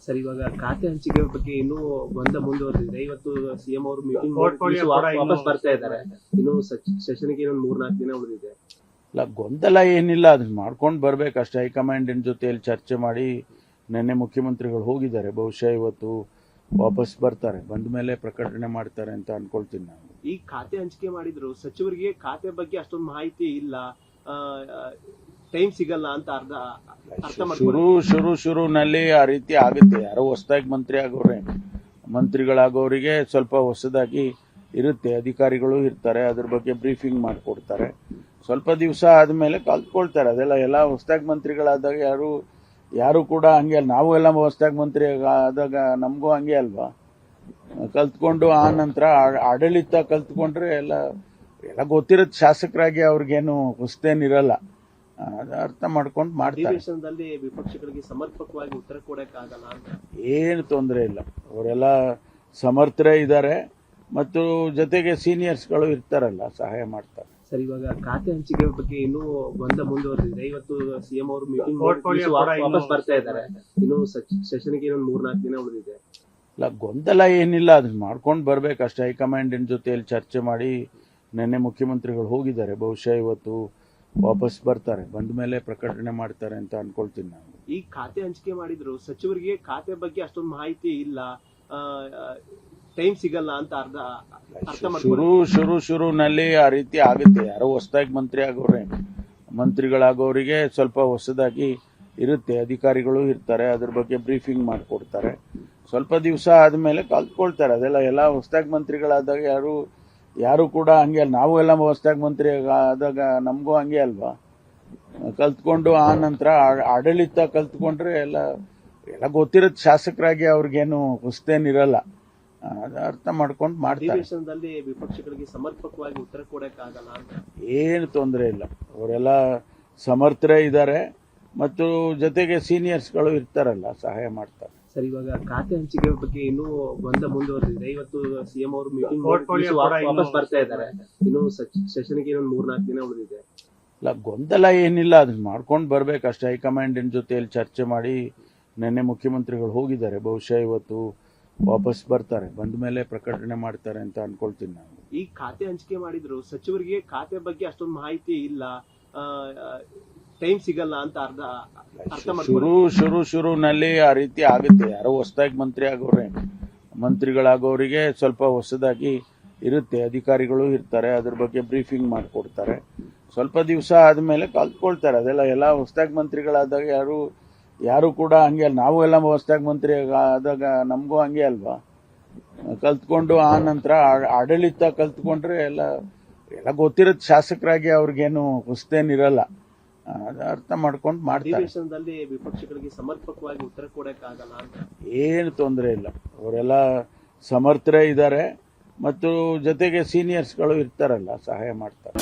Sir, ಇವಾಗ ಖಾತೆ ಹಂಚಿಕೆ ಬಗ್ಗೆ ಇನ್ನೂ ಗೊಂದಲ ಮುಂದುವರೆದಿದೆ. ಇವತ್ತು ಸಿಎಂ ಅವರು ಮೀಟಿಂಗ್ ವಾಪಸ್ ಬರ್ತಾ ಇದ್ದಾರೆ. ಇನ್ನು ಸೆಷನ್ಗೆ ಇನ್ನೊಂದು 3-4 ದಿನ ಉಳಿದಿದೆ. ಇಲ್ಲ, ಗೊಂದಲ ಏನಿಲ್ಲ, ಅದನ್ನ ಮಾಡ್ಕೊಂಡು ಬರ್ಬೇಕಷ್ಟೇ. ಹೈಕಮಾಂಡಿನ ಜೊತೆಯಲ್ಲಿ ಚರ್ಚೆ ಮಾಡಿ ನಿನ್ನೆ ಮುಖ್ಯಮಂತ್ರಿಗಳು ಹೋಗಿದ್ದಾರೆ. ಬಹುಶಃ ಇವತ್ತು ವಾಪಸ್ ಬರ್ತಾರೆ. ಬಂದ ಮೇಲೆ ಪ್ರಕಟಣೆ ಮಾಡ್ತಾರೆ ಅಂತ ಅನ್ಕೊಳ್ತೀನಿ ನಾನು. ಈ ಖಾತೆ ಹಂಚಿಕೆ ಮಾಡಿದ್ರು, ಸಚಿವರಿಗೆ ಖಾತೆ ಬಗ್ಗೆ ಅಷ್ಟೊಂದು ಮಾಹಿತಿ ಇಲ್ಲ, ಟೈಮ್ ಸಿಗಲ್ಲ ಅಂತ ಶುರುನಲ್ಲಿ ಆ ರೀತಿ ಆಗುತ್ತೆ. ಯಾರೋ ಹೊಸದಾಗಿ ಮಂತ್ರಿಗಳಾಗೋರಿಗೆ ಸ್ವಲ್ಪ ಹೊಸದಾಗಿ ಇರುತ್ತೆ. ಅಧಿಕಾರಿಗಳು ಇರ್ತಾರೆ, ಅದ್ರ ಬಗ್ಗೆ ಬ್ರೀಫಿಂಗ್ ಮಾಡಿಕೊಡ್ತಾರೆ. ಸ್ವಲ್ಪ ದಿವಸ ಆದಮೇಲೆ ಕಲ್ತ್ಕೊಳ್ತಾರೆ. ಅದೆಲ್ಲ ಎಲ್ಲ ಹೊಸದಾಗಿ ಮಂತ್ರಿಗಳಾದಾಗ ಯಾರು ಕೂಡ ಹಂಗೆ ಅಲ್ಲ. ನಾವು ಎಲ್ಲ ಹೊಸದಾಗಿ ಮಂತ್ರಿ ಆದಾಗ ನಮಗೂ ಹಂಗೆ ಅಲ್ವಾ, ಕಲ್ತ್ಕೊಂಡು ಆ ನಂತರ ಆಡಳಿತ ಕಲ್ತ್ಕೊಂಡ್ರೆ ಎಲ್ಲ ಗೊತ್ತಿರುತ್ತೆ. ಶಾಸಕರಾಗಿ ಅವ್ರಿಗೇನು ಹೊಸದೇನಿರಲ್ಲ, ಅರ್ಥ ಮಾಡ್ಕೊಂಡು ಮಾಡ್ತಾರೆ. ವಿಪಕ್ಷಗಳಿಗೆ ಸಮರ್ಪಕವಾಗಿ ಉತ್ತರ ಕೊಡಕ್ಕಾಗಲ್ಲ, ಏನು ತೊಂದರೆ ಇಲ್ಲ. ಅವರೆಲ್ಲ ಸಮರ್ಥರೇ ಇದ್ದಾರೆ ಮತ್ತು ಜೊತೆಗೆ ಸೀನಿಯರ್ಸ್ಗಳು ಇರ್ತಾರಲ್ಲ, ಸಹಾಯ ಮಾಡ್ತಾರೆ. ಸರ್, ಇವಾಗ ಖಾತೆ ಹಂಚಿಕೆ ಬಗ್ಗೆ ಇನ್ನೂ ಗೊಂದಲ ಮುಂದುವರೆದಿದೆ. ಇವತ್ತು ಸಿಎಂ ಅವರು ಮೀಟಿಂಗ್ ವಾಪಸ್ ಬರ್ತಾ ಇದ್ದಾರೆ. ಇನ್ನು ಸೆಷನ್ಗೆ ಇನ್ನೊಂದು 3-4 ದಿನ ಉಳಿದಿದೆ. ಇಲ್ಲ, ಗೊಂದಲ ಏನಿಲ್ಲ, ಅದನ್ನ ಮಾಡ್ಕೊಂಡು ಬರ್ಬೇಕಷ್ಟೇ. ಹೈಕಮಾಂಡಿನ ಜೊತೆಯಲ್ಲಿ ಚರ್ಚೆ ಮಾಡಿ ನಿನ್ನೆ ಮುಖ್ಯಮಂತ್ರಿಗಳು ಹೋಗಿದ್ದಾರೆ. ಬಹುಶಃ ಇವತ್ತು ವಾಪಸ್ ಬರ್ತಾರೆ. ಬಂದ ಮೇಲೆ ಪ್ರಕಟಣೆ ಮಾಡ್ತಾರೆ ಅಂತ ಅನ್ಕೊಳ್ತೀನಿ ನಾನು. ಈ ಖಾತೆ ಹಂಚಿಕೆ ಮಾಡಿದ್ರು, ಸಚಿವರಿಗೆ ಖಾತೆ ಬಗ್ಗೆ ಅಷ್ಟೊಂದು ಮಾಹಿತಿ ಇಲ್ಲ, ಟೈಮ್ ಸಿಗಲ್ಲ ಅಂತ ಶುರುನಲ್ಲಿ ಆ ರೀತಿ ಆಗುತ್ತೆ. ಯಾರೋ ಹೊಸದಾಗಿ ಮಂತ್ರಿಗಳಾಗೋರಿಗೆ ಸ್ವಲ್ಪ ಹೊಸದಾಗಿ ಇರುತ್ತೆ. ಅಧಿಕಾರಿಗಳು ಇರ್ತಾರೆ, ಅದ್ರ ಬಗ್ಗೆ ಬ್ರೀಫಿಂಗ್ ಮಾಡಿಕೊಡ್ತಾರೆ. ಸ್ವಲ್ಪ ದಿವಸ ಆದಮೇಲೆ ಕಲ್ತ್ಕೊಳ್ತಾರೆ. ಅದೆಲ್ಲ ಎಲ್ಲ ಹೊಸದಾಗಿ ಮಂತ್ರಿಗಳಾದಾಗ ಯಾರು ಕೂಡ ಹಂಗೆ ಅಲ್ಲ. ನಾವು ಎಲ್ಲ ಹೊಸದಾಗಿ ಮಂತ್ರಿ ಆದಾಗ ನಮಗೂ ಹಂಗೆ ಅಲ್ವಾ, ಕಲ್ತ್ಕೊಂಡು ಆ ನಂತರ ಆಡಳಿತ ಕಲ್ತ್ಕೊಂಡ್ರೆ ಎಲ್ಲ ಗೊತ್ತಿರುತ್ತೆ. ಶಾಸಕರಾಗಿ ಅವ್ರಿಗೇನು ಹೊಸದೇನಿರಲ್ಲ, ಅರ್ಥ ಮಾಡ್ಕೊಂಡು ಮಾಡ್ತಾರೆ. ವಿಪಕ್ಷಗಳಿಗೆ ಸಮರ್ಪಕವಾಗಿ ಉತ್ತರ ಕೊಡಕ್ಕಾಗಲ್ಲ, ಏನು ತೊಂದರೆ ಇಲ್ಲ. ಅವರೆಲ್ಲ ಸಮರ್ಥರೇ ಇದ್ದಾರೆ ಮತ್ತು ಜೊತೆಗೆ ಸೀನಿಯರ್ಸ್ಗಳು ಇರ್ತಾರಲ್ಲ, ಸಹಾಯ ಮಾಡ್ತಾರೆ. ಸರ್, ಇವಾಗ ಖಾತೆ ಹಂಚಿಕೆ ಬಗ್ಗೆ ಇನ್ನೂ ಗೊಂದಲ ಮುಂದುವರೆದಿದೆ. ಇವತ್ತು ಸಿಎಂ ಅವರು ಮೀಟಿಂಗ್ ವಾಪಸ್ ಬರ್ತಾ ಇದ್ದಾರೆ. ಇನ್ನು ಸೆಷನ್ಗೆ ಇನ್ನೊಂದು 3-4 ದಿನ ಉಳಿದಿದೆ. ಇಲ್ಲ, ಗೊಂದಲ ಏನಿಲ್ಲ, ಅದನ್ನ ಮಾಡ್ಕೊಂಡು ಬರ್ಬೇಕಷ್ಟೇ. ಹೈಕಮಾಂಡಿನ ಜೊತೆಯಲ್ಲಿ ಚರ್ಚೆ ಮಾಡಿ ನಿನ್ನೆ ಮುಖ್ಯಮಂತ್ರಿಗಳು ಹೋಗಿದ್ದಾರೆ. ಬಹುಶಃ ಇವತ್ತು ವಾಪಸ್ ಬರ್ತಾರೆ. ಬಂದ ಮೇಲೆ ಪ್ರಕಟಣೆ ಮಾಡ್ತಾರೆ ಅಂತ ಅನ್ಕೊಳ್ತೀನಿ ನಾನು. ಈ ಖಾತೆ ಹಂಚಿಕೆ ಮಾಡಿದ್ರು, ಸಚಿವರಿಗೆ ಖಾತೆ ಬಗ್ಗೆ ಅಷ್ಟೊಂದು ಮಾಹಿತಿ ಇಲ್ಲ, ಟೈಮ್ ಸಿಗಲ್ಲ ಅಂತ ಶುರುನಲ್ಲಿ ಆ ರೀತಿ ಆಗುತ್ತೆ. ಯಾರೋ ಹೊಸದಾಗಿ ಮಂತ್ರಿಗಳಾಗೋರಿಗೆ ಸ್ವಲ್ಪ ಹೊಸದಾಗಿ ಇರುತ್ತೆ. ಅಧಿಕಾರಿಗಳು ಇರ್ತಾರೆ, ಅದ್ರ ಬಗ್ಗೆ ಬ್ರೀಫಿಂಗ್ ಮಾಡಿಕೊಡ್ತಾರೆ. ಸ್ವಲ್ಪ ದಿವಸ ಆದಮೇಲೆ ಕಲ್ತ್ಕೊಳ್ತಾರೆ. ಅದೆಲ್ಲ ಎಲ್ಲ ಹೊಸದಾಗಿ ಮಂತ್ರಿಗಳಾದಾಗ ಯಾರು ಕೂಡ ಹಂಗೆ ಅಲ್ಲ. ನಾವು ಎಲ್ಲ ಹೊಸದಾಗಿ ಮಂತ್ರಿ ಆದಾಗ ನಮಗೂ ಹಂಗೆ ಅಲ್ವಾ, ಕಲ್ತ್ಕೊಂಡು ಆ ನಂತರ ಆಡಳಿತ ಕಲ್ತ್ಕೊಂಡ್ರೆ ಎಲ್ಲ ಗೊತ್ತಿರುತ್ತೆ. ಶಾಸಕರಾಗಿ ಅವ್ರಿಗೇನು ಹೊಸದೇನಿರಲ್ಲ, ಅರ್ಥ ಮಾಡ್ಕೊಂಡು ಮಾಡ್ತಾರೆ. ವಿಪಕ್ಷಗಳಿಗೆ ಸಮರ್ಪಕವಾಗಿ ಉತ್ತರ ಕೊಡಕ್ಕಾಗಲ್ಲ, ಏನು ತೊಂದರೆ ಇಲ್ಲ. ಅವರೆಲ್ಲ ಸಮರ್ಥರೇ ಇದ್ದಾರೆ ಮತ್ತು ಜೊತೆಗೆ ಸೀನಿಯರ್ಸ್ಗಳು ಇರ್ತಾರಲ್ಲ, ಸಹಾಯ ಮಾಡ್ತಾರೆ.